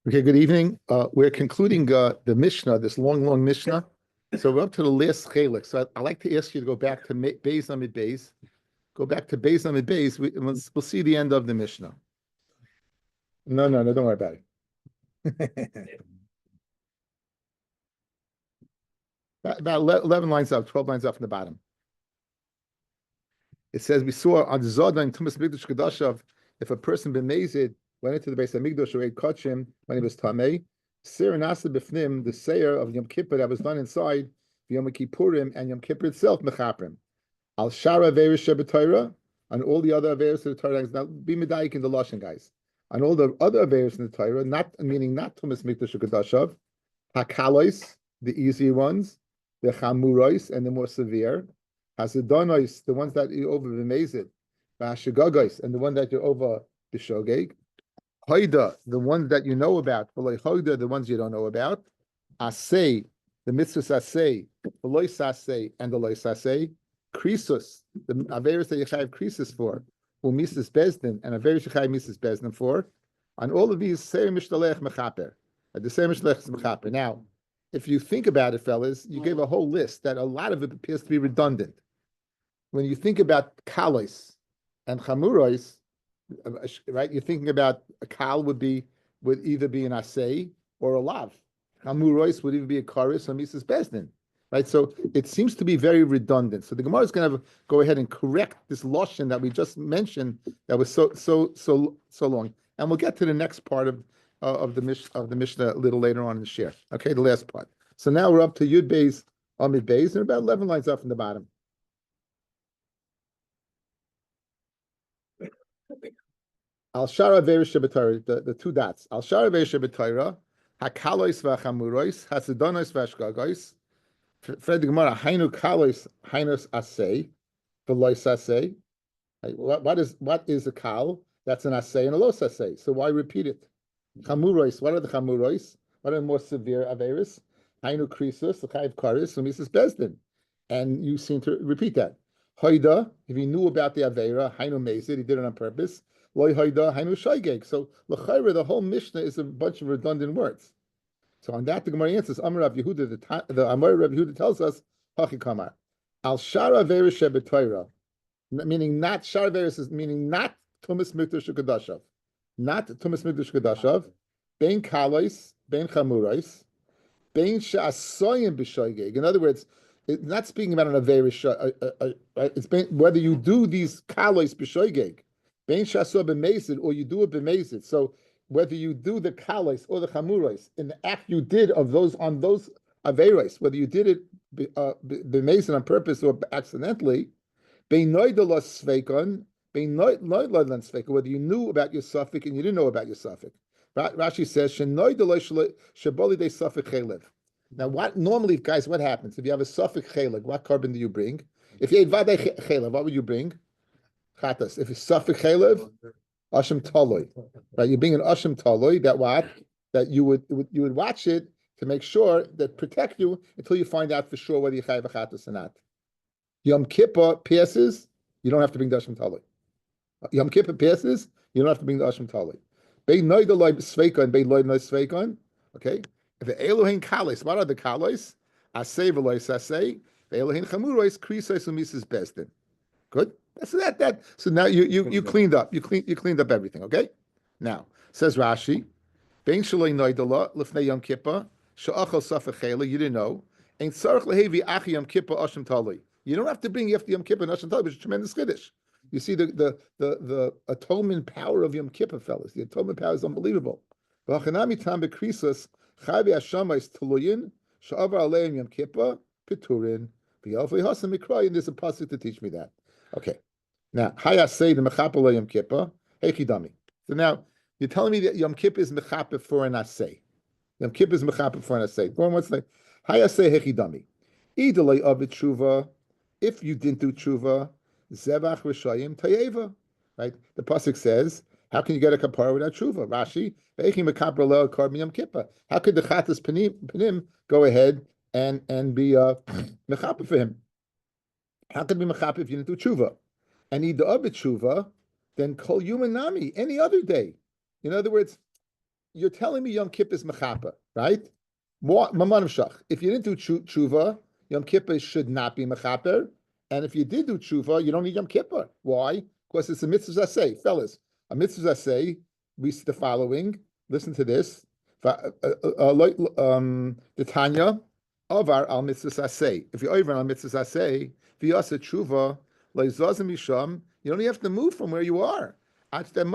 Okay, good evening. We're concluding the Mishnah, this long Mishnah. So we're up to the last chelik. So I'd like to ask you to go back to Beis Amid Beis. Go back to Beis Amid Beis. We'll see the end of the Mishnah. No, don't worry about it. About 11 lines up, 12 lines up from the bottom. It says, we saw on Zodan in Tumas Mikdash Kedashav, if a person b'mezid went into the Beis Hamikdash or ate kachim when he was tamei, Sir Nasa Bifnim, the sayer of Yom Kippur that was done inside Yom Kippurim and Yom Kippur itself, Mechaprim. Al Shara Averis Shebetayra, and all the other Averis of the Torah. Now, be medayik in the Lashon, guys. And all the other Averis in the Torah, not meaning not Tumas Mikdash Kedashav, Hakalois, the easy ones, the Chamurois, and the more severe. Hasidanois, the ones that you over b'mezid, Vashagagos, and the one that you're over b'shogeg. Hoida, the ones that you know about. Hoida, the ones you don't know about. Asay, the mitzvahs asay, the lois asay, and the lois asay. Krisus, the averis that you have krisus for. Umises bezdin, and averis you have mises bezdin for. And all of these say mishtalech mechaper. The same mishtalech is mechaper. Now, if you think about it, fellas, you gave a whole list that a lot of it appears to be redundant. When you think about kalos and chamuros, right? You're thinking about a kal would either be an asay or a lav. Chamuros would either be a karis or mises bezdin, right? So it seems to be very redundant. So the Gemara is going to go ahead and correct this lashon that we just mentioned that was so long, and we'll get to the next part of the Mishnah a little later on in the share. Okay, the last part. So now we're up to Yud Beis Amid Beis, and about 11 lines up from the bottom. Al Shara Verish Shebetayra, the two dots. Al Shara Verish Shebetayra, Hakalois Vachamurois, Hasidonos Vashgagos. Fred the Gemara, Hainu Kalois, Hainus Asay, Velois Asay. What is a kal? That's an asay and a los asay. So why repeat it? Chamurois, what are the chamurois? What are the more severe averis? Hainu krisus, the chayiv karis, and Mrs. Bezdin. And you seem to repeat that. Hoida, if he knew about the avera, hainu mezid, he did it on purpose. Loi hoida, hainu shaygeg. So l'chayra, the whole Mishnah is a bunch of redundant words. So on that, the Gemara answers, Amar Rav Yehuda, the Amar Rav Yehuda tells us, Hachi Kamar, Al Shara Averis Shebetayra, meaning not Shara Averis, is meaning not Tumas Mikdash Kedashav, not Tumas Mikdash Kedashav, Bein Kalois, Bein Chamurais, Bein Sha'asoyim B'Shoygeg. In other words, it's not speaking about an Averis, it's whether you do these Kalois B'Shoygeg, Bein Sha'asoyim B'Mezid, or you do it B'Mezid. So whether you do the kalos or the chamuros in the act you did of those on those averos, whether you did it b'mezid on purpose or accidentally, whether you knew about your suffix and you didn't know about your suffix. Rashi says, now, what normally, guys, what happens if you have a suffix chelik? What carbon do you bring? If you ate vadei chelev, what would you bring? Chatas. If it's suffix chelev, Asham Taloi, right? You bring an Asham Taloi that you would watch it to make sure that protect you until you find out for sure whether you chayav achatos or not. Yom Kippur passes, you don't have to bring the Asham Taloi. Yom Kippur passes, you don't have to bring the Asham Taloi. Bein noidaloi sveikon, bein loid noid sveikon. Okay, if the Elohim kalos, what are the kalos? Asay v'lois asay. The Elohim chamuros krisos umises besdin. Good. That's that. So now you cleaned up. You cleaned up everything. Okay. Now says Rashi, Bein shaloi noidala lefnei Yom Kippur she'achal safek chela. You didn't know. Ein tzarich lehevi achi Yom Kippur asham taloi. You don't have to bring after Yom Kippur and asham taloi, which is a tremendous chiddush. You see the atonement power of Yom Kippur, fellas. The atonement power is unbelievable. V'achanami tam bekrisus chavi hashamais taloyin she'avar aleim Yom Kippur piturin v'yalfei hasam mikra. And there's a pasuk to teach me that. Okay. Now, Haya say the Mechapel Yom Kippur, Hechidami. So now, you're telling me that Yom Kippur is Mechapel for an Asay. Yom Kippur is Mechapel for an Asay. Go on, what's like? Haya say Hechidami. Idalei of tshuva, if you didn't do tshuva, Zevach Rishayim Tayeva. Right? The Pasuk says, how can you get a kapara without tshuva? Rashi, Vechi Mechapel Leo Karb Yom Kippur. How could the Chatas Panim go ahead and be Mechapel for him? How could it be Mechapel if you didn't do tshuva? And either of it tshuva, then kol yumanami, any other day. In other words, you're telling me Yom Kippur is mechaper, right? If you didn't do tshuva, Yom Kippur should not be mechaper. And if you did do tshuva, you don't need Yom Kippur. Why? Because it's a mitzvah zaseh, fellas. A mitzvah zaseh, we see the following. Listen to this. The Tanya of our al mitzvah zaseh. If you're over on mitzvah zaseh, if you ask a tshuva, you don't have to move from where you are until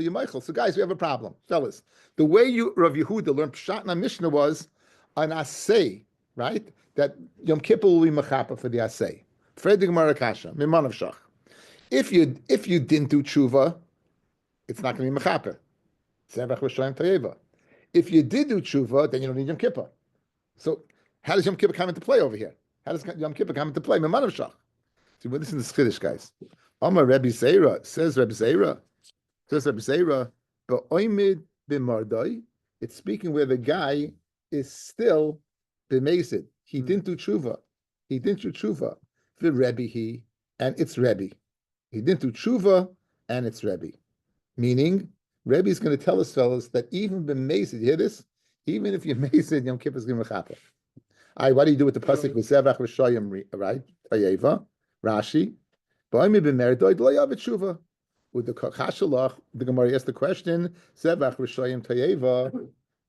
you're Michael. So, guys, we have a problem, fellas. The way Rav Yehuda learned Pshat in our Mishnah was an asay, right? That Yom Kippur will be mechaper for the asay. If you didn't do tshuva, it's not going to be mechaper. If you did do tshuva, then you don't need Yom Kippur. So, how does Yom Kippur come into play over here? How does Yom Kippur come into play? See, well, listen to this Chiddush, guys. Amar Rabbi Zeira, says Rabbi Zeira, Ba'oimid b'mardai. It's speaking where the guy is still b'mezid. He didn't do tshuva. The Rebbe and it's Rebbe. He didn't do tshuva, and it's Rebbe. Meaning, Rebbe is going to tell us, fellas, that even b'mezid, you hear this? Even if you're mezid, Yom Kippur is going to be mechaper. All right, what do you do with the pasuk with Zevach Rishayim, right? Tayeva, Rashi. Ba'oimid b'mardai lo yavet tshuva. With the Kashalach, the Gemara asks the question, Zevach Rishayim Tayeva,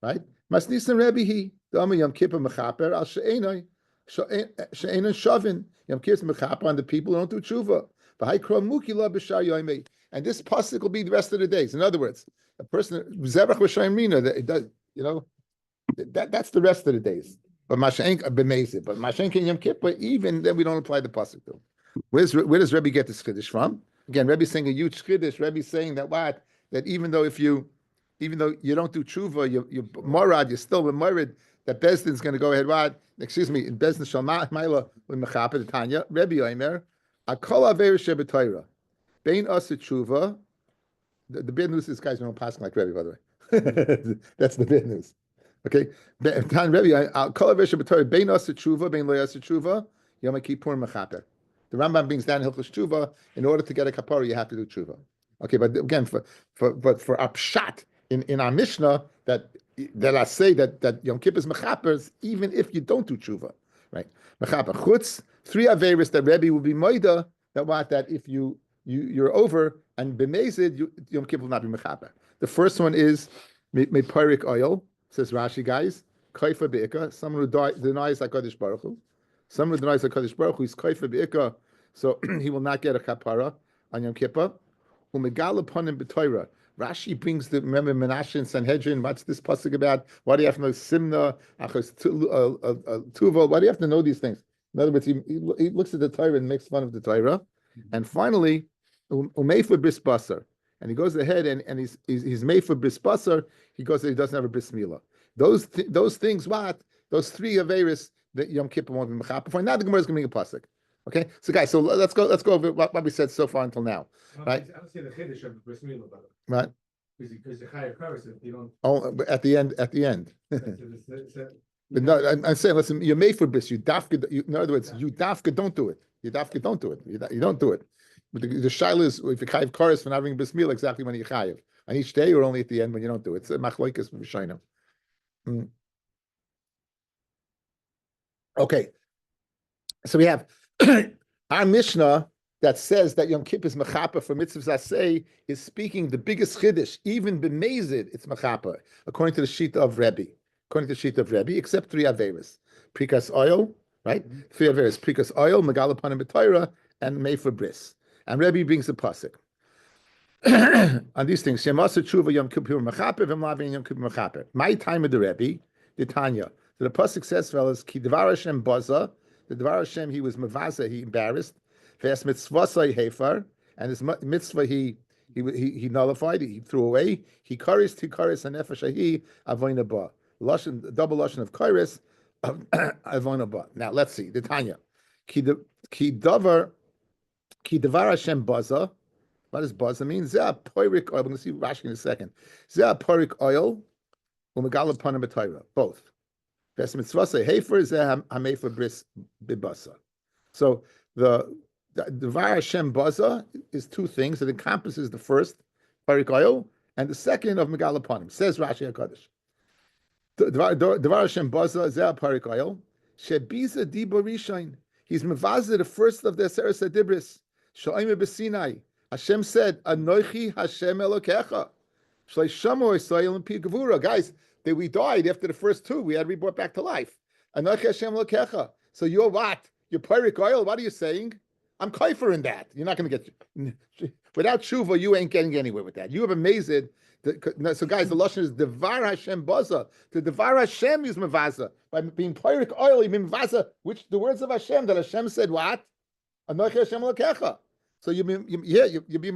right? Masnisan Rebbe he, Dama Yom Kippur Mechaper, Al She'enai Shavin. Yom Kippur Mechaper on the people who don't do tshuva. V'haikra Mukila B'shar Yoimei. And this pasuk will be the rest of the days. In other words, a person, Zevach Rishayim Rina, that it does, that's the rest of the days. But Mashenk B'mezid. But Mashenk in Yom Kippur, even then we don't apply the pasuk to. Where does Rebbe get this chiddush from? Again, Rebbe's saying a huge chiddush. Rebbe's saying that that even though you don't do tshuva, you morad, you're still b'morid, that Bezdin's going to go ahead. In Bezdin shall ma'ila l'mechaper the Tanya. Rebbe Omer, akol aver shebetayra, bein us tshuva. The bad news is guys don't pass like Rebbe, by the way. That's the bad news. Okay, Tan Rebbe, akol aver shebetayra, bein us tshuva, bein lo yas tshuva, Yom Kippur mechaper. The Rambam brings down Hilchos Tshuva. In order to get a kapara, you have to do tshuva. Okay, but again, for our pshat in our Mishnah that I say that Yom Kippur is mechapers, even if you don't do tshuva, right? Mechaper chutz 3 averis that Rebbe will be moida that if you're over and b'mezid, Yom Kippur will not be mechaper. The first one is meparik oil, says Rashi, guys. Kaifa be'ika, someone who denies HaKadosh Baruch Hu. Someone who denies HaKadosh Baruch Hu is kaifa be'ika, so he will not get a kapara on Yom Kippur. Umegal upon him b'toira. Rashi brings remember Menashe and Sanhedrin. What's this pasuk about? Why do you have to know Simna, Achos Tuval? Why do you have to know these things? In other words, he looks at the Torah and makes fun of the Torah. And finally, Umeifa bris basar. And he goes ahead and he's made for bris basar. He goes he doesn't have a bris milah. Those things, those 3 averis that Yom Kippur won't be mechaper for. Now the Gemara is going to make a pasuk. Okay, so guys, so let's go over what we said so far until now, right? I don't see the chiddush of the bris milah, right? Because the chayav kares, you don't. Oh, at the end. But no, I'm saying, listen, you're made for bris. In other words, you dafka don't do it. You dafka don't do it. You don't do it. But the shaila is if you chayav kares for not having bris milah, exactly when you chayav on each day or only at the end when you don't do it. It's a machloikas v'shayna. Okay, so we have our Mishnah that says that Yom Kippur is mechaper for mitzvahs asay is speaking the biggest chiddush, even b'mezid, it's mechaper, according to the sheet of Rabbi. Except 3 averis. Prikas oil, right? 3 averis. Prikas oil, megal upon b'toira, and mefer bris. And Rabbi brings the pasuk. On these things, Shemasa tshuva Yom Kippur mechaper, v'mlavin Yom Kippur mechaper. My time of the Rabbi, the Tanya. So the pasuk says, fellas, ki devar Hashem baza, the devar Hashem he was mavaza, he embarrassed. V'es mitzvasai hefar, and his mitzvah he nullified, he threw away. He karis and nefesh avoina ba. Double lashon of karis avoina ba. Now let's see the Tanya. Ki davar Hashem baza. What does baza mean? Zeh poirik oil. We're going to see Rashi in a second. Zeh poirik oil. Umegal upon b'tayra. Both. V'es mitzvasai hefer zeh hamefer bris bibasa. So the Var Hashem Baza is 2 things. It encompasses the first, Parik Oil, and the second of Megalaponim. Says Rashi HaKadosh. Devar Hashem Baza Zeh Parik Oil Shebiza Dibo Rishon. He's mevazeh the first of the Seres Adibris. Sho'ime B'Sinai. Hashem said, Anochi Hashem Elokecha. Shleishamu Yisrael and Pi Gevura. Guys, we died after the first two. We had to be brought back to life. Anochi Hashem Elokecha. So you're what? You're Parik Oil. What are you saying? I'm kaifer in that. You're not going to get without tshuva. You ain't getting anywhere with that. You have amazed. So guys, the lashon is devar Hashem baza. The devar Hashem is mevaza by being Parik Oil. Mevaza, which the words of Hashem that Hashem said what? Anochi Hashem Elokecha. So you be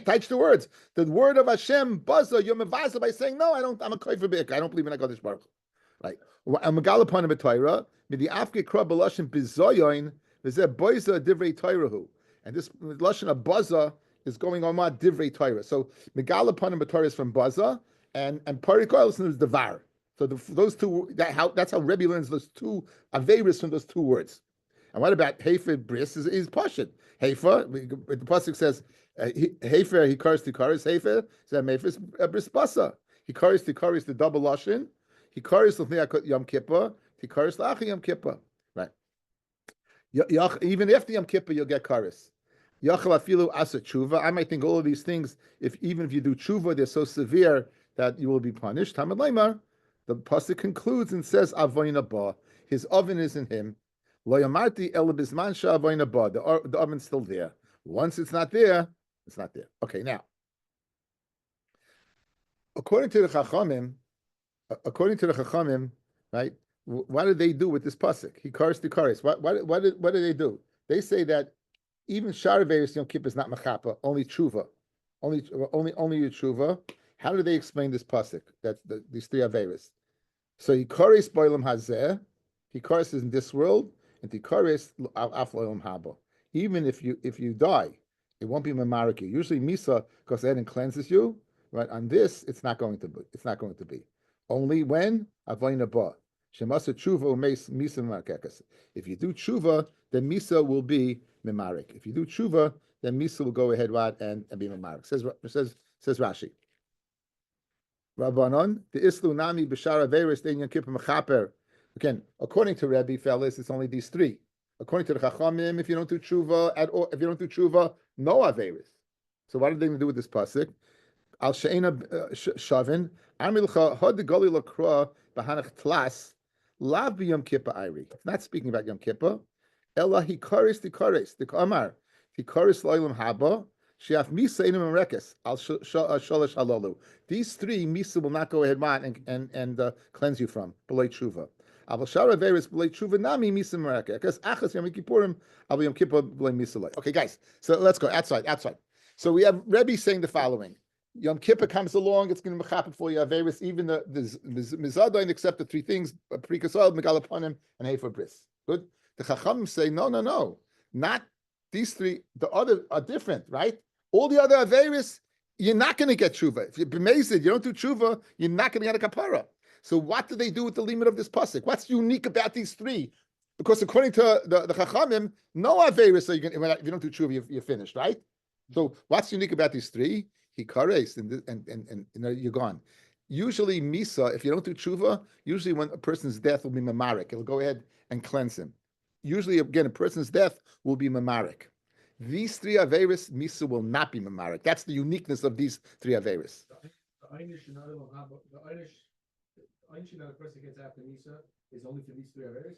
touch the words. The word of Hashem baza. You're mevaza by saying no. I'm a kaifer b'ik. I don't believe in HaKadosh Baruch Hu. Right. I'm a galapon of Torah. Midi afke krab b'lashon bizoyon. And this lashon of baza is going on what divrei Torah. So megala panim b'Torah is from baza, and parik oil is devar. So those two that's how Rabbi learns those two averis from those two words. And what about heifer bris is pashut. Heifer, the pasuk says heifer he kares tikaris heifer. So heifer bris basa. He kares tikaris the double lashon. He kares l'fnei Yom Kippur. He kares l'achri Yom Kippur. Even after Yom Kippur, you'll get karis. Yachal afilu asa tshuva. I might think all of these things, even if you do tshuva, they're so severe that you will be punished. Tamad Leimar, the pasuk concludes and says, Avoyna ba. His oven is in him. Lo yamarti el bisman sha avoyna ba. The oven's still there. Once it's not there, it's not there. Okay, now, according to the Chachamim, right? What did they do with this pasuk? He kares to kares. What did they do? They say that even Shar Averis Yom Kippur is not mechapa, only tshuva, only tshuva. How do they explain this pasuk? That's these three Averis. So he kares b'olam hazeh, he kares is in this world, and he kares af l'olam haba. Even if you die, it won't be mamarik you. Usually misa goes ahead and cleanses you. Right on this, it's not going to be. It's not going to be. Only when avoyna ba. Shemasa tshuva misa markekas. If you do tshuva, then misa will be memarik. If you do tshuva, then misa will go ahead and be memarik. Says Rashi. Rabbanon the islu nami b'shara veris dein Yom Kippur mechaper. Again, according to Rabbi, fellas, it's only these three. According to the Chachamim, if you don't do tshuva at all, no averis. So what are they going to do with this pasuk? Al she'ena shavin amilcha had the gali lakra b'hanach tlas. Lav b'Yom Kippur Iri. It's not speaking about Yom Kippur. Ella hikaris the Kamar hikaris lo'ilam haba she'af misa inim merekes al shalosh halalu. These three misa will not go ahead and cleanse you from b'lei tshuva. Aval shara veris b'lei tshuva nami misa merekes because achas Yom Kippurim aval Yom Kippur b'lei misa. Okay, guys. So let's go outside. So we have Rabbi saying the following. Yom Kippur comes along, it's going to be mechapet for you, Averis, even the Mizadain, except the three things, Prikasol, Megalaponim, and Heifer Bris. Good? The Chachamim say, no, not these three, the other are different, right? All the other Averis, you're not going to get tshuva. If you're bemazed, you don't do tshuva, you're not going to get a kapara. So what do they do with the limit of this pasuk? What's unique about these three? Because according to the Chachamim, no Averis, so if you don't do tshuva, you're finished, right? So what's unique about these three? He kares and you're gone. Usually misa, if you don't do tshuva, usually when a person's death will be mamarik, it'll go ahead and cleanse him. Usually, again, a person's death will be mamarik. These three averis, misa will not be mamarik. That's the uniqueness of these three averis. The einish that a person gets after misa is only for these three averis.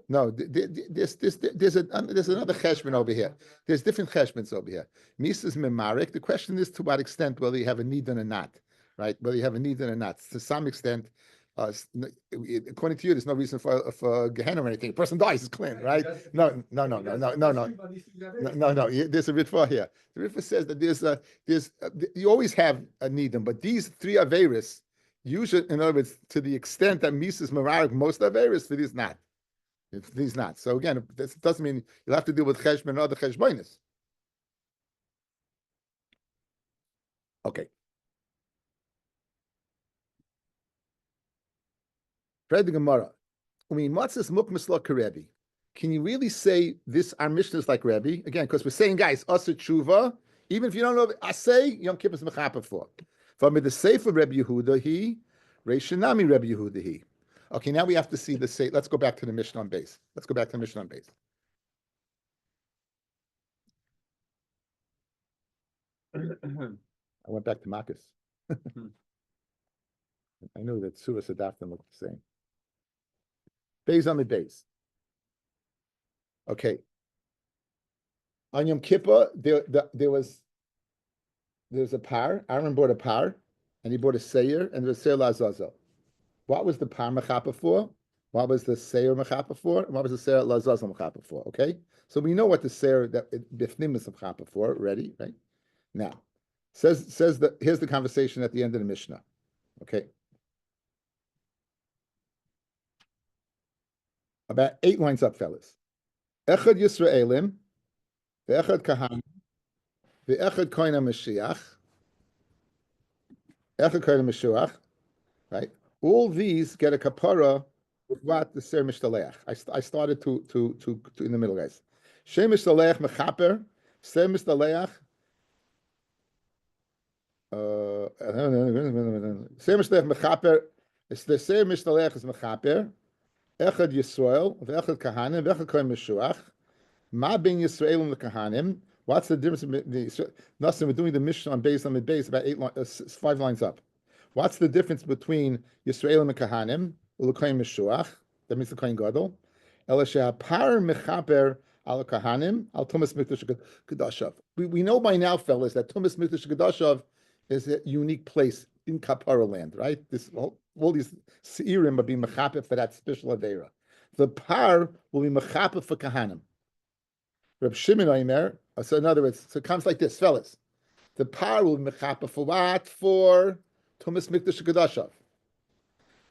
No, there's another cheshbon over here. There's different cheshbons over here. Misa is memarik. The question is to what extent whether you have a need or not, right? Whether you have a need or not. To some extent, according to you, there's no reason for Gehenna or anything. A person dies, it's clean, right? No. There's a ritva here. The ritva says that you always have a need, but these three averis. Usually, in other words, to the extent that Misa is Mamarik, most Averis, it is not. It is not. So again, this doesn't mean you'll have to deal with Cheshbon and other Cheshbonis. Okay. Fred the Gemara. Can you really say this, our Mishnah is like Rabbi? Again, because we're saying, guys, Asa Tshuva, even if you don't know, I say Yom Kippur is Mechapah for. From the Sefer Rabbi Yehuda, he Reishanami Rabbi Yehuda, he. Okay, now we have to see the say. Let's go back to the Mishnah on base. Let's go back to the Mishnah on base. I went back to Makis. I knew that Shevuous and Daf looked the same. Beis on the base. Okay. On Yom Kippur, there was a par. Aaron bought a par, and he bought a seir, and there was seir lazazel. What was the par mechapa for? What was the seir mechapa for? And what was the seir lazazel mechapa for? Okay, so we know what the seir that bifnim is mechapa for already, right? Now, says that here's the conversation at the end of the Mishnah. Okay, about 8 lines up, fellas. Echad Yisraelim, ve'echad Kahanim, ve'echad Kohen HaMashiach, echad Kohen HaMashiach, right? All these get a kapara with what the ser mishtaleach. I started to in the middle, guys. Shem mishtaleach mechaper, ser mishtaleach. Ser mishtaleach mechaper. It's the ser mishtaleach is mechaper. Echad Yisrael, ve'echad Kahanim, ve'echad Kohen Meshuach. Ma ben Yisrael and the Kahanim. What's the difference between the Nothing? We're doing the Mishnah on base about 5 lines up. What's the difference between Yisrael and Kahanim? U'lekoyin Meshuach. That means the Kohen Gadol. Elashah par mechaper al Kahanim al Tumas Mikdash Kedashav. We know by now, fellas, that Tumas Mikdash Kedashav is a unique place in Kapara land, right? All these seirim are being mechaper for that special avera. The par will be mechaper for Kahanim. Reb Shimon Omer. So in other words, so it comes like this, fellas. The par will be mechaper for what? For Tumas Mikdash Kedashav.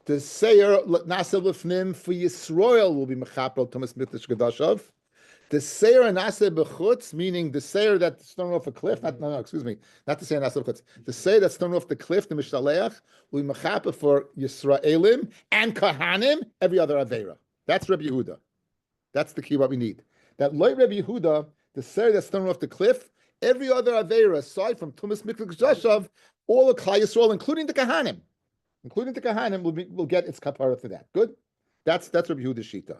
The Seir Nasa Lefnim for Yisrael will be Mechaper Tumas Mikdash Kedashav. The Seir Nasa Bechutz, meaning the Seir that's thrown off a cliff, not the Seir Nasa Bechutz. The Seir that's thrown off the cliff, the Mishtaleach, will be Mechaper for Yisraelim and Kahanim, every other Aveira. That's Rabbi Yehuda. That's the key what we need. That like Rabbi Yehuda, the Seir that's thrown off the cliff, every other Aveira, aside from Tumas Mikdash Kedashav, all of Klal Yisrael, including the Kahanim, will get its kapara for that. Good? That's Rabbi Yehuda's shita.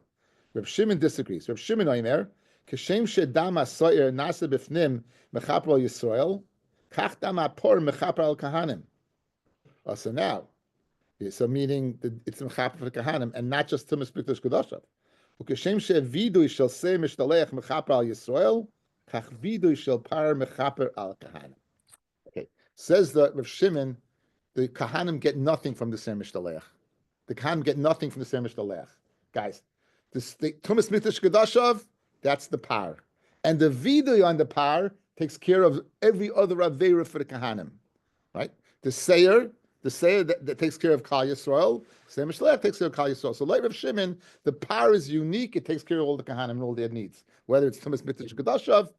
Reb Shimon disagrees. Reb Shimon Omer, Keshem shedam ha'soyer nasa b'fnim mechaper al Yisrael, kach dam ha'por mechaper al Kahanim. So now, so meaning it's mechaper for Kahanim and not just Tumas Mikdash Kedashav. Ukeshem she'vidui shel sei mishtaleach mechaper al Yisrael, kach vidui shel par mechaper al Kahanim. Okay, says the Reb Shimon, the Kahanim get nothing from the Ser Mishtaleach. The Kahanim get nothing from the Ser Mishtaleach. Guys, the Tumas Mikdash Kedashav, that's the par. And the Vidui on the par takes care of every other Aveira for the Kahanim. Right? The Seir that takes care of Klal Yisrael, Ser Mishtaleach takes care of Klal Yisrael. So like Rav Shimon, the par is unique, it takes care of all the Kahanim and all their needs. Whether it's Tumas Mikdash Kedashav,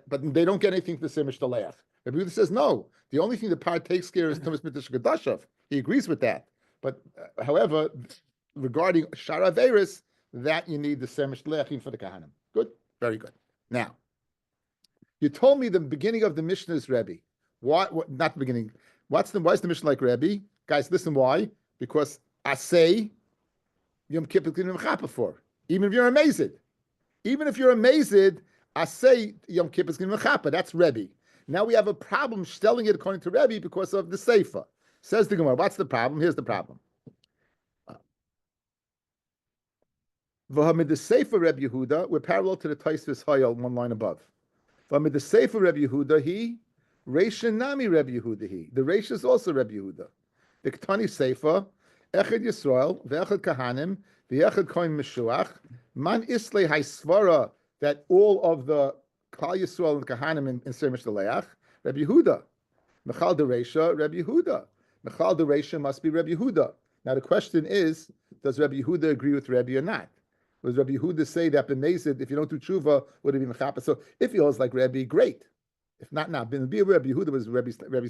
but they don't get anything from the Ser Mishtaleach. Rabbi Yehuda says no. The only thing the par takes care of is Tumas Mikdash Kedashav. He agrees with that. But however, regarding Shar Averis, that you need the Ser Mishtaleachim for the Kahanim. Good, very good. Now, you told me the beginning of the Mishnah is Rebbe. Why? Not the beginning. Why is the Mishnah like Rebbe? Guys, listen. Why? Because I say Yom Kippur K'nim Chapa for. Even if you're amazed, I say Yom Kippur K'nim Chapa. That's Rebbe. Now we have a problem telling it according to Rabbi because of the Seifa. Says the Gemara, what's the problem? Here's the problem. V'hamid the Seifa Rabbi Yehuda, we're parallel to the Taisvis Hayal, 1 line above. V'hamid the Seifa Rabbi Yehuda, he, Reisha Nami Rabbi Yehuda, he. The Reisha is also Rabbi Yehuda. The Ketani Seifa, Echad Yisrael, Ve'echad Kahanim, Ve'echad Kohen Meshuach, Man Islay Haisvara, that all of the Klal Yisrael and Kahanim in Ser Mishtaleach, Rabbi Yehuda. Mechal Dereisha, Rabbi Yehuda. Mechal Dereisha must be Rabbi Yehuda. Now the question is, does Rabbi Yehuda agree with Rabbi or not? Does Rabbi Yehuda say that b'mezid, if you don't do tshuva, would it be mechapa? So if he holds like Rabbi, great. If not, now Rabbi Yehuda was Rabbi's. Rabbi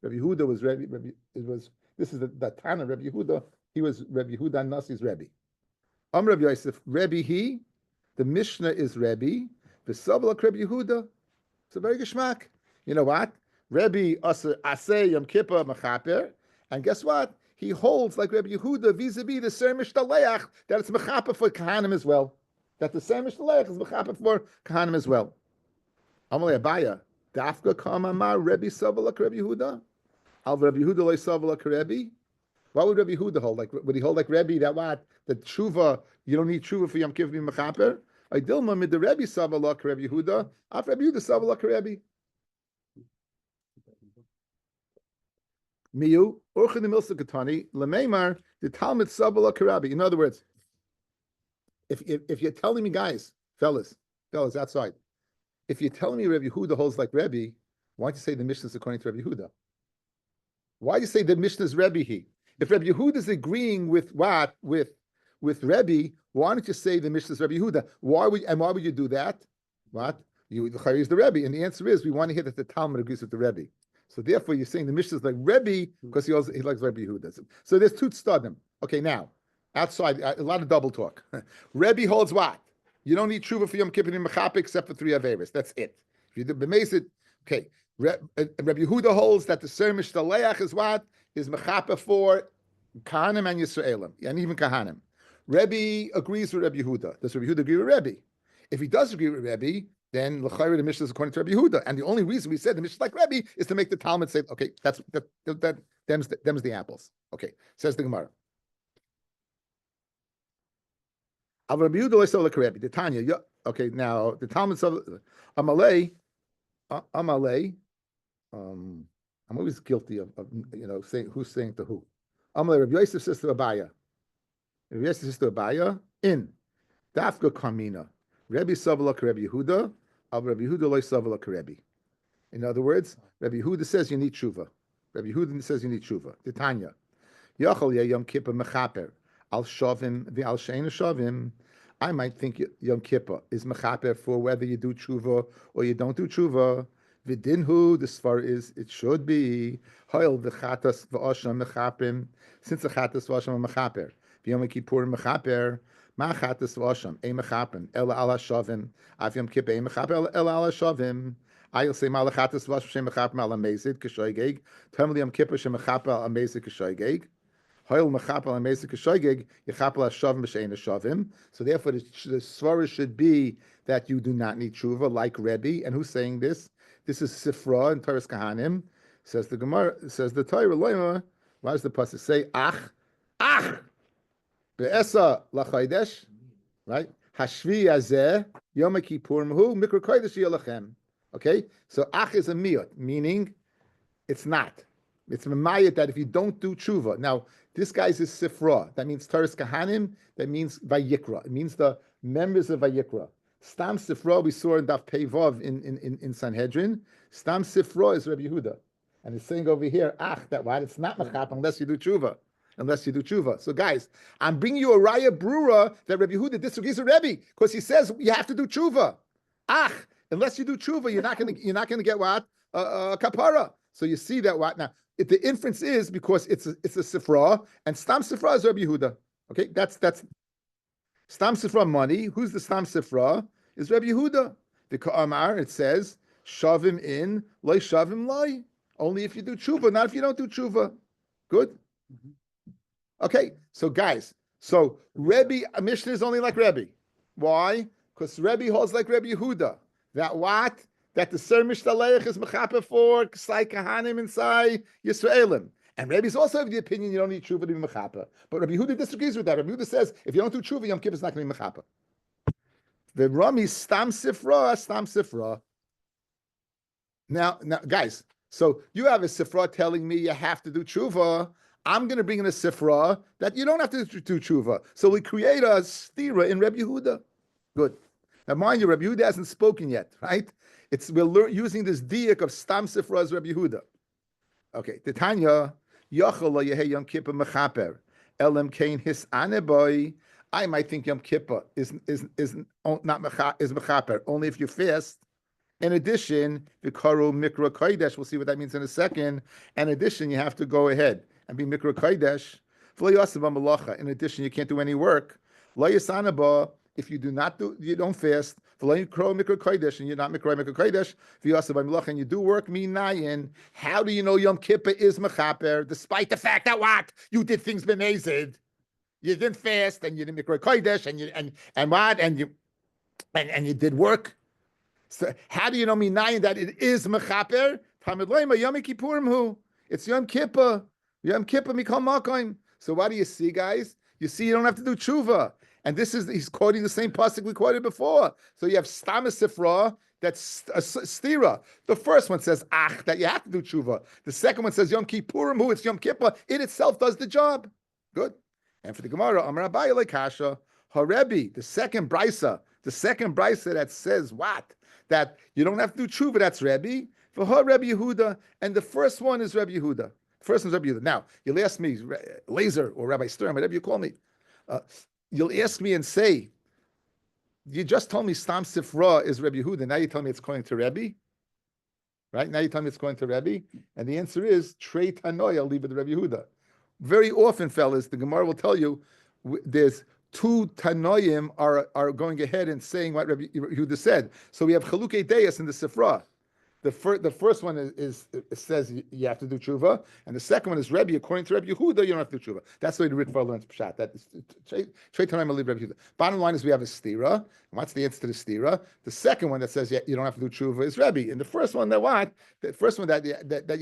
Yehuda was Rabbi. This is the Tana Rabbi Yehuda. He was Rabbi Yehuda Nasi's Rabbi. Rabbi Yosef, Rabbi he. The Mishnah is Rabbi. The Sabla Rabbi Yehuda. It's a very geschmack. You know what? Rebbe Aseh Yom Kippur Mechaper, and guess what? He holds like Rebbe Yehuda vis-a-vis the Ser Mishtaleach that it's Mechaper for Kahanim as well. That the Ser Mishtaleach is Mechaper for Kahanim as well. Amalei Abaya, Dafka Kamamar Rebbe Savalak Rebbe Yehuda, Al Rebbe Yehuda Loi Savalak Rebbe. What would Rebbe Yehuda hold? Like would he hold like Rebbe that what the tshuva you don't need tshuva for Yom Kippur being Mechaper? I dilma mid the Rebbe Savalak Rebbe Yehuda, Af Rebbe Yehuda Savalak Rebbe. Miu Urchin the Milsa Katani Lemeimar the Talmud Savala Karabi. In other words, if you're telling me, guys, fellas outside, if you're telling me Rebbe Yehuda holds like Rebbe, why don't you say the Mishnah is according to Rebbe Yehuda? Why do you say the Mishnah is Rebbe he? If Rebbe Yehuda is agreeing with what with Rebbe, why don't you say the Mishnah is Rebbe Yehuda? Why would you do that? What you is the Rebbe, and the answer is we want to hear that the Talmud agrees with the Rebbe. So therefore, you're saying the Mishnah is like Rebbe because he likes Rebbe Yehuda. So there's two stadim. Okay, now outside a lot of double talk. Rebbe holds what? You don't need tshuva for Yom Kippur and Mechaper except for 3 averis. That's it. If you do b'meisid, okay. Rebbe Yehuda holds that the Ser Mishtaleach is what? Is Mechaper for Kahanim and Yisraelim, and even Kahanim. Rebbe agrees with Rebbe Yehuda. Does Rebbe Yehuda agree with Rebbe? If he does agree with Rebbe, then l'chayre the Mishnah is according to Rebbe Yehuda, and the only reason we said the Mishnah is like Rebbe is to make the Talmud say, okay, that them's the apples. Okay, says the Gemara. Al Rebbe Yehuda loy like Rebbe. The Tanya, okay, now the Talmud says Amalei. I'm always guilty of saying who's saying to who. Amalei Rabbi Yosef says to Abaya. Rabbi Yosef says to Abaya in Dafka Kamina. Rebbe Savalak Rebbe Yehuda, Al Rebbe Yehuda loy Savalak Rebbe. In other words, Rebbe Yehuda says you need tshuva. Rebbe Yehuda says you need tshuva. Titania. Yachal Yom Kippur Mechaper. Al Shavim V'al Shein Shavim. I might think Yom Kippur is Mechaper for whether you do tshuva or you don't do tshuva. V'dinhu, the svar is, it should be. Hoil V'chatas V'osham Mechapim. Since the Chatas V'osham Mechaper. V'yom Kippur Mechaper. Ma chatas v'osham ei mechapen ela ala shavim af Yom Kippur ei mechapen ela ala shavim. I'll say ma chatas v'osham shem mechapen ala mezid k'shoygeg. Term Yom Kippur shem mechapen ala mezid k'shoygeg. Hoil mechapen ala mezid k'shoygeg yechapen ala shavim b'shein shavim. So therefore, the svara should be that you do not need tshuva like Rebbe. And who's saying this? This is Sifra and Taras Kahanim. Says the Gemara. Says the Torah. Why does the pasuk say ach? Be'esa lachaydesh, right? Hashvi azeh Yom Kippur Mehu Mikra Kodesh Yelachem. Okay, so ach is a miyot, meaning it's not. It's memayit that if you don't do tshuva. Now this guy's is sifra. That means Taras Kahanim. That means Vayikra. It means the members of Vayikra. Stam sifra we saw in Daf Peivav in Sanhedrin. Stam sifra is Rabbi Yehuda, and it's saying over here ach that what it's not machap unless you do tshuva. So guys, I'm bringing you a raya brura that Rabbi Yehuda disagrees with Rebbe because he says you have to do tshuva. Unless you do tshuva, you're not gonna get what kapara. So you see that what now? The inference is because it's a sifra and stam sifra is Rabbi Yehuda. Okay, that's stam sifra money. Who's the stam sifra? Is Rabbi Yehuda. The Ka'amar it says shavim in loy shavim loy. Only if you do tshuva, not if you don't do tshuva. Good. Mm-hmm. Okay, so guys, Rebbe Mishnah is only like Rebbe. Why? Because Rebbe holds like Rebbe Yehuda. That what? That the Ser Mishtaleach is mechaper for Ksai Kahanim inside Yisraelim. And Rebbe is also of the opinion you don't need tshuva to be mechaper. But Rabbi Yehuda disagrees with that. Rabbi Yehuda says if you don't do tshuva, Yom Kippur is not going to be mechaper. The Rami stam sifra. Now, guys, so you have a sifra telling me you have to do tshuva. I'm going to bring in a sifra that you don't have to do tshuva. So we create a stira in Rabbi Yehuda. Good. Now, mind you, Rabbi Yehuda hasn't spoken yet, right? We're using this diak of stam sifra as Rabbi Yehuda. Okay. Titania, Yachal Yehe Yom Kippur mechaper elam kain his aneboy. I might think Yom Kippur is mechaper only if you fast. In addition, v'karu mikra kodesh. We'll see what that means in a second. In addition, you have to go ahead and be mikra kodesh. In addition, you can't do any work. Lo yasanaba, if you don't fast. V'lo yikro mikra kodesh, and you're not mikra kodesh. V'yasa by melach, and you do work minayin. How do you know Yom Kippur is mechaper, despite the fact that what you did things b'mezid, you didn't fast, and you didn't mikra kodesh, and what, and you did work. So how do you know minayin that it is mechaper? Tamid loyma Yom Kippurim hu. It's Yom Kippur. Yom Kippur mikol makom. So what do you see, guys? You see, you don't have to do tshuva. And he's quoting the same pasuk we quoted before. So you have Stam Sifra, that's a stira. The first one says, that you have to do tshuva. The second one says, Yom Kippurim hu, it's Yom Kippur. It itself does the job. Good. And for the Gemara, Amar Abaye lekasha, Harebi, the second brisa that says what? That you don't have to do tshuva, that's Rebbe. For her, Rebbe Yehuda, and the first one is Rebbe Yehuda. The first one is Rebbe Yehuda. Now, you'll ask me, Laser or Rabbi Stern, whatever you call me, you'll ask me and say, you just told me Stam Sifra is Rebbe Yehuda. Now you tell me it's according to Rebbe, right? Now you tell me it's according to Rebbe, and the answer is Trey Tanoy. I'll leave it to Rebbe Yehuda. Very often, fellas, the Gemara will tell you there's two Tanoim are going ahead and saying what Rebbe Yehuda said. So we have Chalukei Deis in the Sifra. The first one is it says you have to do tshuva, and the second one is Rebbe. According to Rebbe Yehuda, you don't have to do tshuva. That's the way the Ritva learns pshat. That is Trey Tanoim Rebbe Yehuda. Bottom line is we have a stira. And what's the answer to the stira? The second one that says you don't have to do tshuva is Rebbe, and the first one the first one that you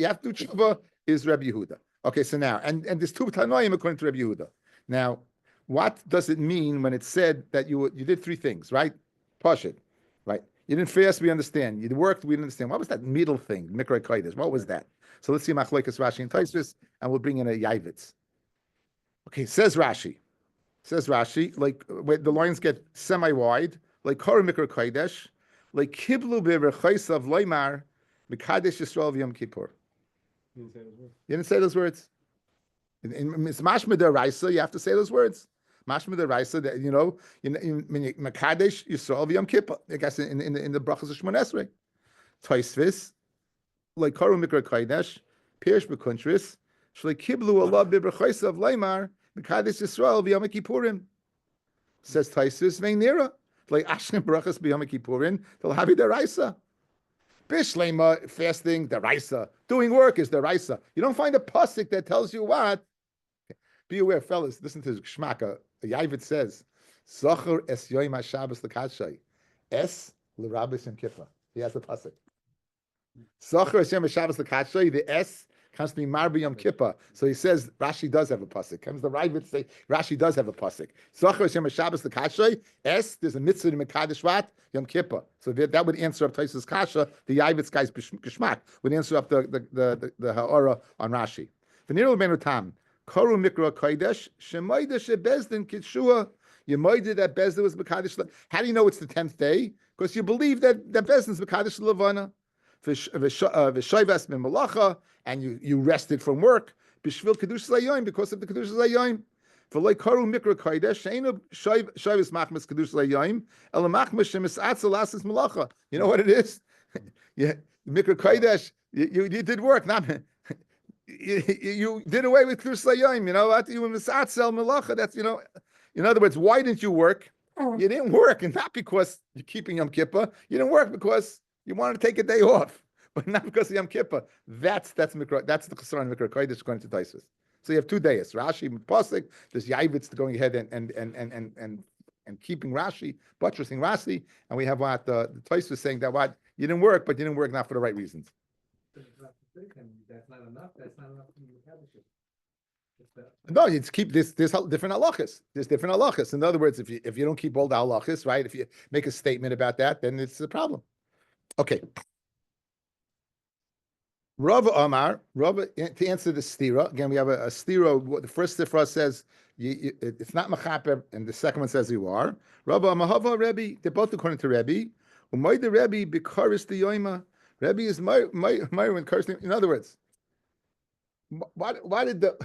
have to do tshuva is Rebbe Yehuda. Okay, so now and there's two Tanoim according to Rebbe Yehuda. Now, what does it mean when it said that you did three things, right? Pashit, right? You didn't fast, we understand. You worked, we didn't understand. What was that middle thing, Mikra Kodesh? What was that? So let's see Machlokes Rashi and Tosfos, and we'll bring in a Yavitz. Okay, says Rashi, like when the lines get semi-wide, like Kor Mikra Kodesh, like Kiblu Be'Rechaisav Loimar, Mekadesh Yisrael V'Yom Kippur. You didn't say those words. In Mashma Deraisa, you have to say those words. Mashma Deraisa, that Mekadesh Yisrael V'Yom Kippur. I guess in the brachas of Shemon Esrei, Tosfos, like Karu Mikra Kodesh, Pirish B'Kuntris, Shlei Kiblu Allah B'Brachaisav Leimar, Mekadesh Yisrael V'Yom Kippurim. Says Tosfos Veinira, like Ashkem Brachas B'Yom Kippurim, Tel Havi Deraisa. Bishlema, fasting, Deraisa. Doing work is Deraisa. You don't find a pasuk that tells you what. Be aware, fellas, listen to Shmaka. Yavit says, Zocher es yoim ha-Shabbos l'kadshay. Es l'Rabbis Yom Kippur. He has a pasuk. Zocher es yoim ha-Shabbos l'kadshay. The es comes to be Marbi Yom Kippur. So he says Rashi does have a pasuk. Comes the Yavit say Rashi does have a pasuk. Zocher es yoim ha-Shabbos l'kadshay. Es, there's a mitzvah to Mekadesh what? Yom Kippur. So that would answer up Tosfos Kasha. The Yavit's guy's Geshmak would answer up the Ha'ora on Rashi. V'niru benu tam. Koru Mikra Kodesh, Shemoide Shebezdin Kitshua. You moided that Bezdin was Mekadesh. How do you know it's the 10th day? Because you believe that Bezdin's Mekadesh Levana. V'shoivas min malacha, and you rested from work. B'shvil Kedush Zayoim, because of the Kedush Zayoim. V'loi Koru Mikra Kodesh, Sheinu Shoivas Machmas Kedush Zayoim, Ela Machmas Shemis Atzel Asis Malacha. You know what it is? Yeah, Mikra Kodesh, you did work, not you did away with Kedush Layom, you know what? You were misatzel melacha. That's, in other words, why didn't you work? You didn't work, and not because you're keeping Yom Kippur. You didn't work because you wanted to take a day off, but not because of Yom Kippur. That's the Chesron Mikra Kodesh according to Tosfos. So you have 2 days. Rashi Pasuk. There's Yavitz going ahead and keeping Rashi, buttressing Rashi, and we have what the Tosfos saying that what you didn't work, but you didn't work not for the right reasons. That's not enough. That's not enough to be Mekadesh. No, you keep this different halachas. There's different halachas. In other words, if you don't keep all the halachas, right? If you make a statement about that, then it's a problem. Okay. Rava Amar, to answer the stira, again, we have a stira. The first sifra says it's not mechaper, and the second one says you are. Rava Amahava Rebbe, they're both according to Rebbe. Umayda Rebbe bikaris the yoima. Rebbe is my when cursing. In other words, why did the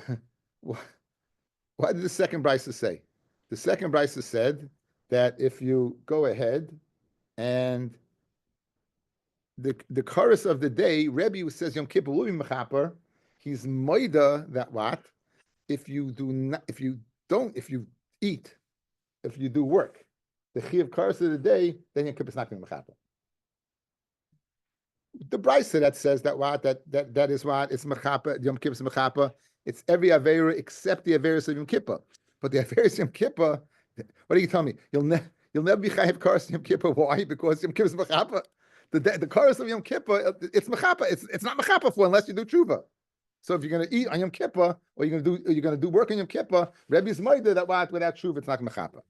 second brisa say? The second brisa said that if you go ahead and the chorus of the day, Rebbe says Yom Kippur will be mechaper. He's moida that what? If you eat, if you do work, the chi of karas of the day, then Yom Kippur is not going to be mechapa. The brisa that says that what that is what it's mechapa. Yom Kippur is mechapa. It's every avera except the averas of Yom Kippur. But the averas of Yom Kippur, what do you tell me? You'll never be chayiv karas Yom Kippur. Why? Because Yom Kippur is mechapa. The karas of Yom Kippur, it's mechapa. It's not mechapa for unless you do tshuva. So if you're going to eat on Yom Kippur, or you're going to do work on Yom Kippur, Rebbe's ma'ida that what without tshuva it's not mechapa.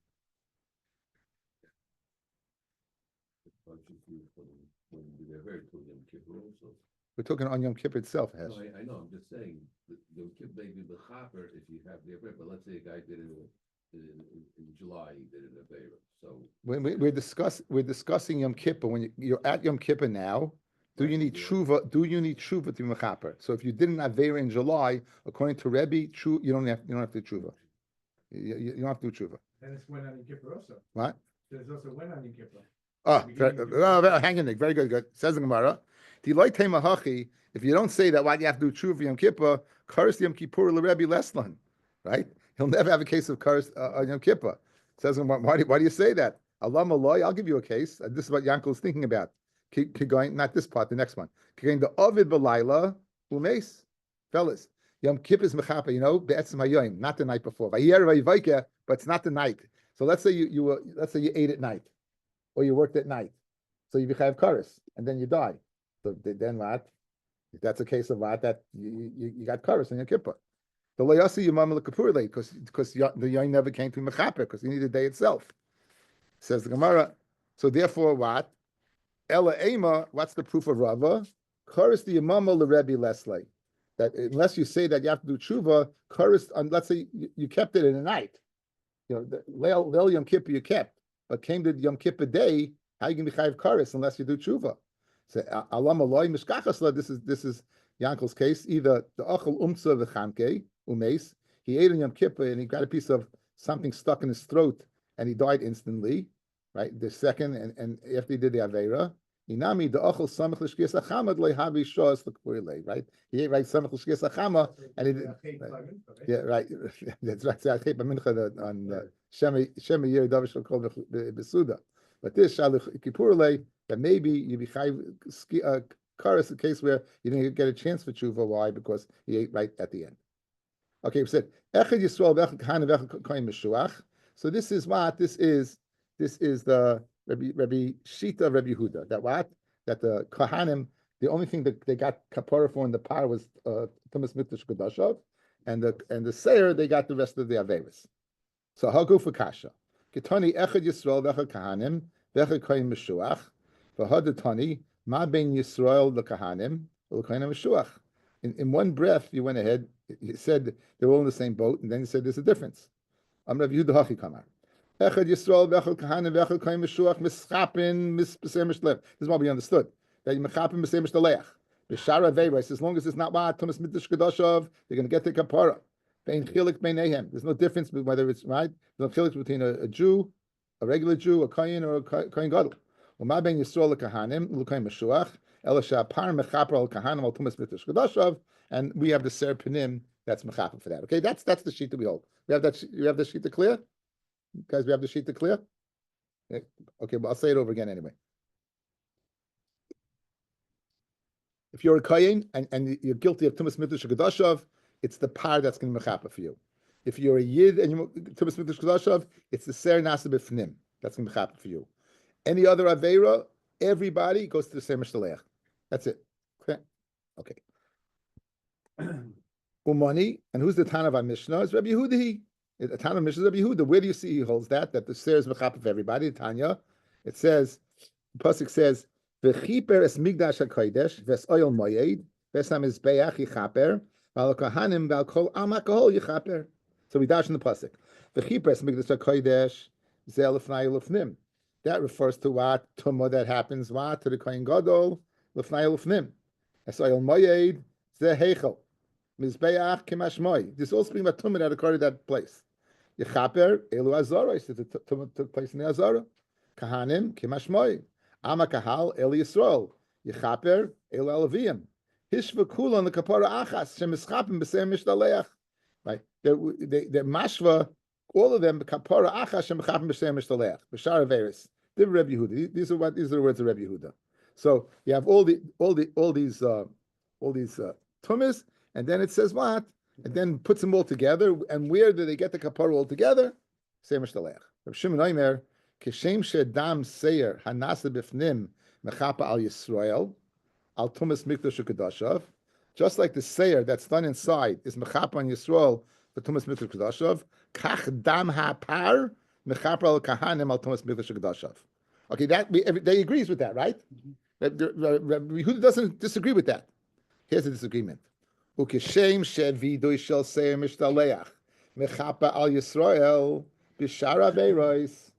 We're talking on Yom Kippur itself, Hesh. No, I know. I'm just saying Yom Kippur may be mechaper if you have the Avera, but let's say a guy did it in July, he did it in Avera. So we're discussing Yom Kippur. When you're at Yom Kippur now, do you need tshuva? Do you need tshuva to be mechaper? So if you did an Avera in July, according to Rabbi, you don't have to do tshuva. You don't have to do tshuva. And it's when on Yom Kippur also. What? There's also when on Yom Kippur. Hang in there. Very good. Says the Gemara. If you don't say that, why do you have to do tshuva for Yom Kippur? Karas Yom Kippur l'Rebbe Leslan, right? He'll never have a case of karas on Yom Kippur. Says why do you say that? Allah Malay, I'll give you a case. This is what Yankel is thinking about. Going, not this part, the next one. Going the Ovid B'Laila Umeis, fellas. Yom Kippur is mechapa, be'etzem hayoim, not the night before. But it's not the night. So let's say you ate at night, or you worked at night. So you have karas, and then you die. So then what? That's a case of what that you got karas in your kippur. The layasi yomam lekapur late because the yain never came to mechaper because you need the day itself. Says the Gemara. So therefore, what? Ela ema. What's the proof of Rava? Karas the yomam leRebbe Leslie. That unless you say that you have to do tshuva, karas. Let's say you kept it in the night. The Leil Yom Kippur you kept, but came to Yom Kippur day. How you can be chayiv karas unless you do tshuva? So alam aloy mishkachasla. This is Yankel's case. Either the achol umtza v'chanke umeis. He ate on Yom Kippur and he got a piece of something stuck in his throat and he died instantly. Right. The second and after he did the avera, inami the achol samach l'shkiyas achamad lehavi shos l'kpurle. Right. He ate right samach l'shkiyas achama and he did. Yeah. Right. That's right. I take mincha on Shema Yer Davish Kol Besuda. But this Shaluch Kippurle, that maybe you be karas, a case where you didn't get a chance for tshuva. Why? Because he ate right at the end. Okay, we said Echad Yisrael v'Echad Kahanim v'Echad Kohen Meshuach. So this is what this is the Rabbi Shita Rabbi Yehuda. That what that the Kahanim, the only thing that they got kapara for in the par was Tumas Mikdash Kedashav, and the Seir they got the rest of the Averis. So I'll go for Kasha. Ketani Echad Yisrael v'Echad Kahanim v'Echad Kohen Meshuach v'Hadatani Ma Ben Yisrael l'Kahanim l'Kohen Meshuach. In one breath, you went ahead. You said they're all in the same boat, and then you said there's a difference. I'm Rav Yehuda Hachi Kamar. Echad Yisrael v'Echad Kahanim v'Echad Kohen Meshuach mischapin misbesem mishlef. This is what we understood. That you mechapin misbesem mishlech. B'shara veiros. As long as it's not what Tumas Mikdash Kedashav, they're going to get the kapara. There's no difference whether it's right. There's no chilik between a Jew, a regular Jew, a kohen, or a kohen gadol. U'ma ben Yisrael l'kahanim l'kohen meshuach ela she'apar mechaper al kahanim al tumas mikdash kedashav, and we have the ser panim that's mechaper for that. Okay, that's the sheet that we hold. We have that. You have the sheet to clear, guys. We have the sheet to clear. Okay, but I'll say it over again anyway. If you're a kohen and you're guilty of tumas mikdash kedashav, it's the par that's going to be mechaper for you. If you're a yid and you're tumas mikdash kedashav, it's the ser nasa b'fnim that's going to be mechaper for you. Any other avera, everybody goes to the same mishlech. That's it. Okay. Umani, and who's the Tan of our Mishnah? It's Rabbi Yehuda. The Tan of Mishnah is Rabbi Yehuda. Where do you see he holds that the ser is mechaper for everybody? Tanya, it says, the pasuk says, "V'chiper es migdash hakodesh v'es oil moyed v'es hamizbeach yichaper." So we dash in the pasuk. V'chipres migdash hakodesh zel lefnai lefnim. That refers to what tumah that happens. What to the kohen gadol lefnai lefnim. Esoyel moyed ze heichel mizbeach kimashmoy. This all speaking about tumah that occurred at that place. Yechaper elu azara. It says the tumah took place in the azara. Kahanim kimashmoy. Ama kahal el Yisrael. Yechaper elu alaviyim. Hishva kula the kapara achas shemischapim b'sem mishdaleach. Right, they're mashva all of them kapara achash and mechapim b'shem mishtaleach b'shar averis. Rabbi Yehuda. These are the words of Rabbi Yehuda. So you have all these tumas, and then it says what? And then puts them all together. And where do they get the kapara all together? Shem mishtaleach. Rabbi Shimon Omer kishem shedam seir hanasa b'fnim mechapa al Yisrael al tumas mikdash ukadashav. Just like the seir that's done inside is mechapa on Yisrael the tumas mikdash ukadashav. Kach dam hapar mechapa al kahanim al tumas mikdash ukadashav. Okay, they agrees with that, right? Yehuda doesn't disagree with that. Here's the disagreement. Ukeshem shevidoy shel seir mishtaleach mechapa al Yisrael b'shara veiros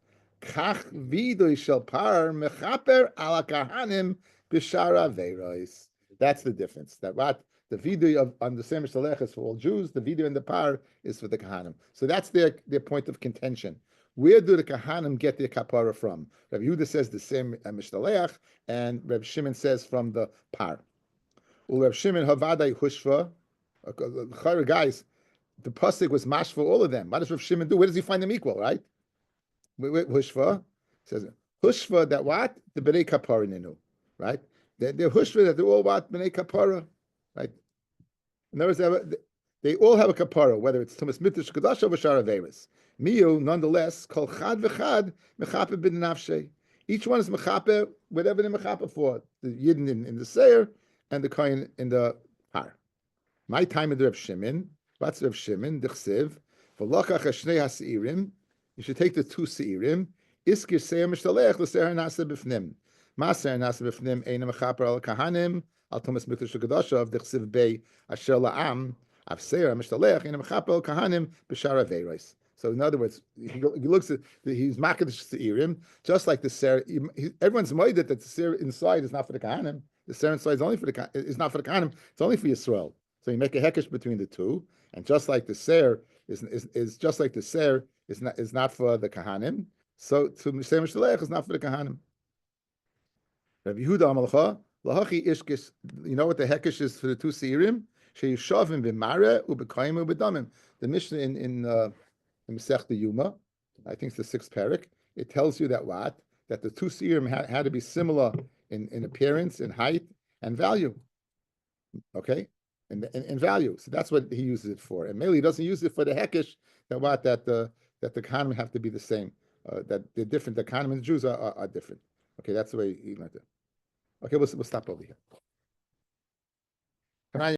kach vidoy shel par mechaper al kahanim b'shara veiros. That's the difference. That what the vidoy on the seir mishtaleach is for all Jews. The vidoy in the par is for the kahanim. So that's their point of contention. Where do the kahanim get their kapara from? Rabbi Yehuda says the same mishtaleach, and Rabbi Shimon says from the par. Rabbi Shimon havadai hushva. Guys, the pasuk was mash for all of them. What does Rabbi Shimon do? Where does he find them equal? Right? Hushva says hushva that what the bnei kapara ninu. Right? They're hushva that they're all what bnei kapara. Right? In other words, they all have a kapara, whether it's tumas mitzvah kedusha or shara veris. Miu, nonetheless, kol chad v'chad mechape bin nafshe. Each one is mechape whatever they're mechape for. The yidden in the seir and the kohen in the par. My time in the Reb Shimon. What's Reb Shimon? Dichsiv v'lokach hashnei haseirim. You should take the two seirim. Iskir seir mishtalech l'seir nasa b'fnim. Ma seir nasa b'fnim eina mechape al kahanim al tumas mikdash kedusha dichsiv bei asher la'am av seir mishtalech eina mechape al kahanim b'shara veiros. So in other words, he looks at he's makadosh seirim, just like the ser. Everyone's moided that the ser inside is not for the kahanim. The ser inside is only for is not for the kahanim. It's only for Yisrael. So you make a hekesh between the two, and just like the ser is just like the ser is not for the kahanim. So to ser mishalech is not for the kahanim. Rabbi Yehuda Amalcha lahachi ishkis. You know what the hekesh is for the two seirim? Sheyushavim b'mare ubekayim ubedamim. The Mishnah in Masech the Yuma, I think it's the 6th parak. It tells you that what? That the two seirim had to be similar in appearance, in height, and value. Okay? In value. So that's what he uses it for. And mainly he doesn't use it for the hekesh, that what? That the kahanim have to be the same. That they're different. The kahanim and the Jews are different. Okay, that's the way he learned it. Okay, we'll stop over here.